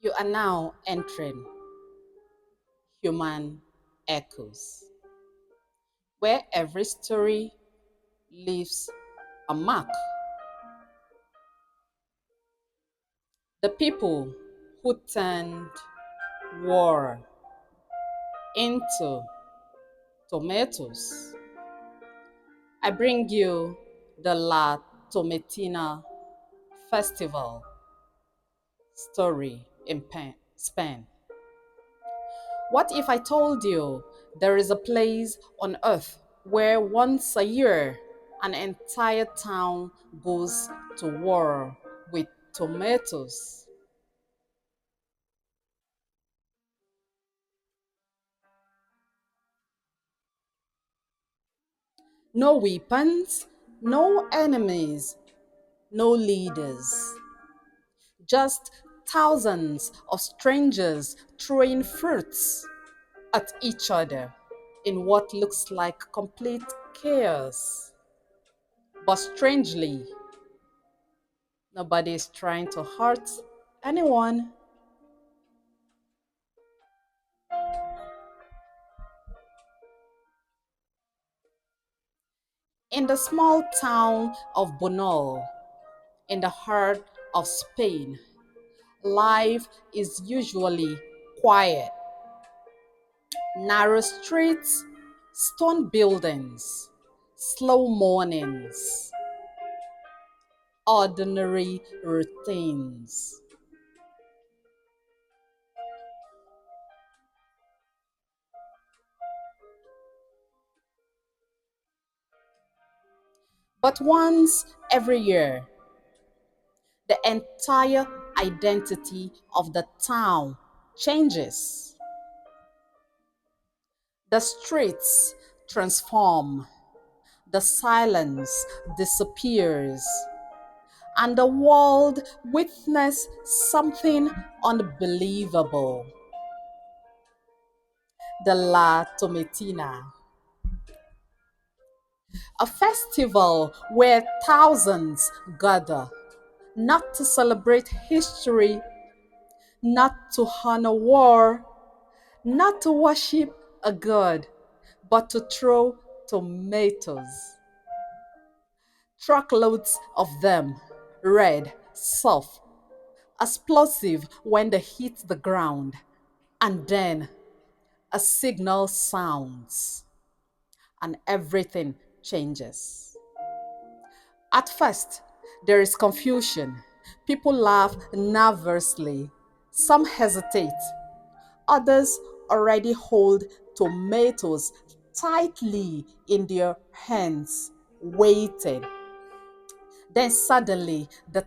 You are now entering Human Echoes, where every story leaves a mark. The people who turned war into tomatoes. I bring you the La Tomatina Festival story in Spain. What if I told you there is a place on earth where once a year an entire town goes to war with tomatoes? No weapons, no enemies, no leaders, just thousands of strangers throwing fruits at each other in what looks like complete chaos. But strangely, nobody is trying to hurt anyone. In the small town of Bunol, in the heart of Spain, life is usually quiet. Narrow streets, stone buildings, slow mornings, ordinary routines. But once every year, the entire identity of the town changes. The streets transform, the silence disappears, and the world witness something unbelievable. The La Tomatina, a festival where thousands gather, not to celebrate history, not to honor war, not to worship a god, but to throw tomatoes. Truckloads of them, red, soft, explosive when they hit the ground, and then a signal sounds, and everything changes. At first, there is confusion. People laugh nervously. Some hesitate. Others already hold tomatoes tightly in their hands, waiting. Then suddenly, the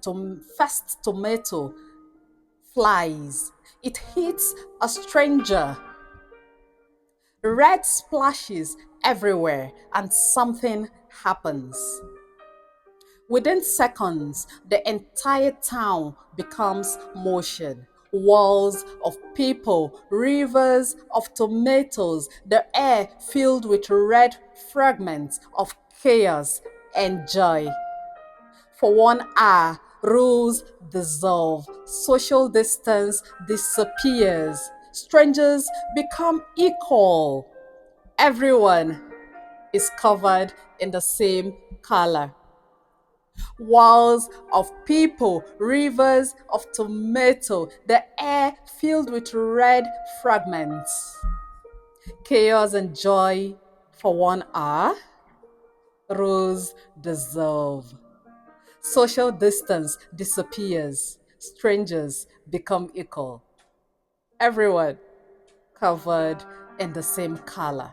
first tomato flies. It hits a stranger. Red splashes everywhere, and something happens. Within seconds, the entire town becomes motion. Walls of people, rivers of tomatoes, the air filled with red fragments of chaos and joy. For 1 hour, rules dissolve, social distance disappears, strangers become equal. Everyone is covered in the same color. Walls of people, rivers of tomato, the air filled with red fragments. Chaos and joy for 1 hour, rules dissolve. Social distance disappears. Strangers become equal. Everyone covered in the same color.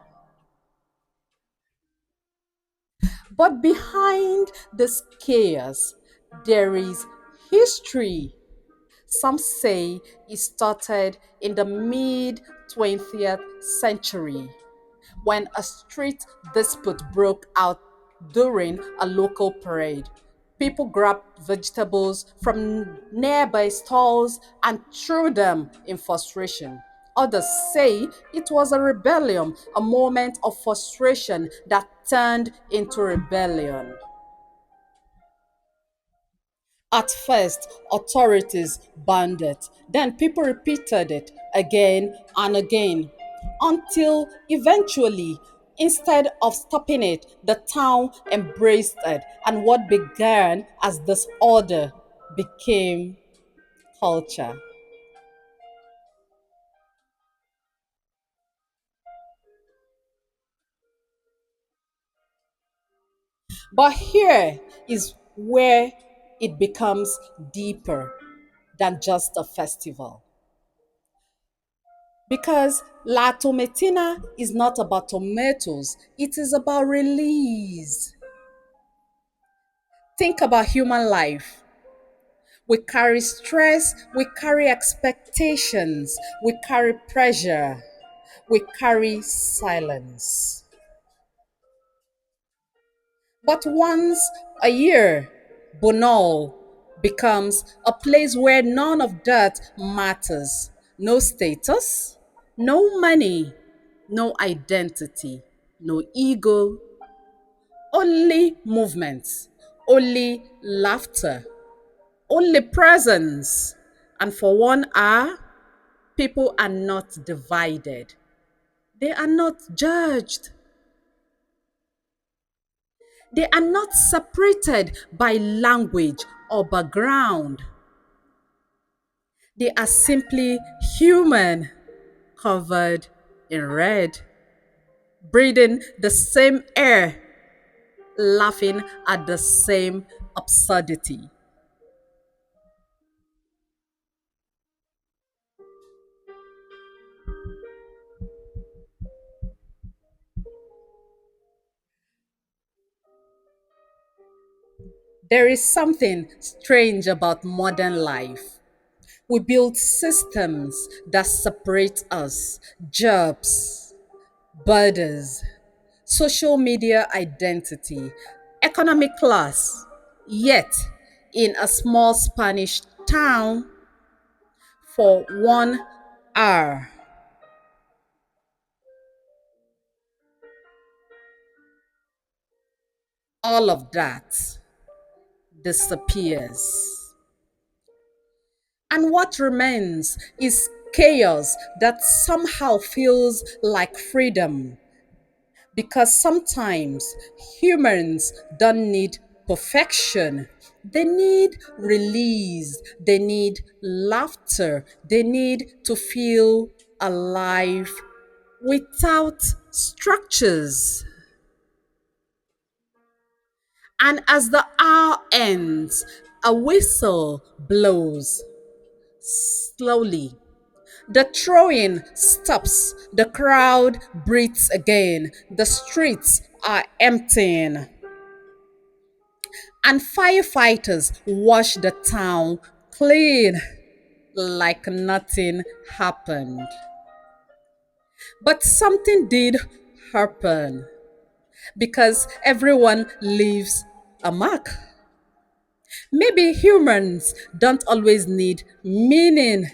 But behind this chaos, there is history. Some say it started in the mid 20th century when a street dispute broke out during a local parade. People grabbed vegetables from nearby stalls and threw them in frustration. Others say it was a rebellion, a moment of frustration that turned into rebellion. At first, authorities banned it. Then people repeated it again and again until eventually, instead of stopping it, the town embraced it. And what began as disorder became culture. But here is where it becomes deeper than just a festival. Because La Tomatina is not about tomatoes, it is about release. Think about human life. We carry stress, we carry expectations, we carry pressure, we carry silence. But once a year, Bonol becomes a place where none of that matters. No status, no money, no identity, no ego, only movements, only laughter, only presence. And for 1 hour, people are not divided, they are not judged, they are not separated by language or background. They are simply human, covered in red, breathing the same air, laughing at the same absurdity. There is something strange about modern life. We build systems that separate us, jobs, borders, social media identity, economic class. Yet, in a small Spanish town, for 1 hour, all of that disappears. And what remains is chaos that somehow feels like freedom. Because sometimes humans don't need perfection. They need release. They need laughter. They need to feel alive without structures. And as the hour ends, a whistle blows slowly. The throwing stops. The crowd breathes again. The streets are emptying. And firefighters wash the town clean like nothing happened. But something did happen because everyone leaves a mark. Maybe humans don't always need meaning.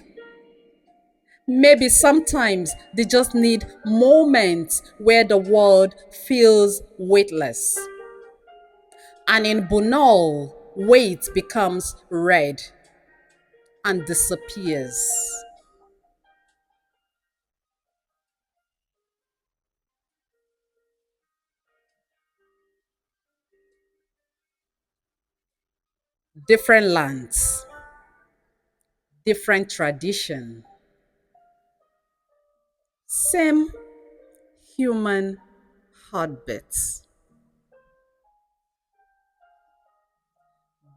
Maybe sometimes they just need moments where the world feels weightless. And in Bunal, weight becomes red and disappears. Different lands, different tradition, same human heartbeats.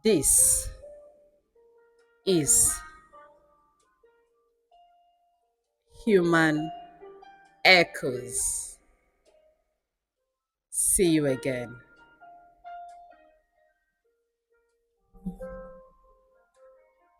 This is Human Echoes. See you again.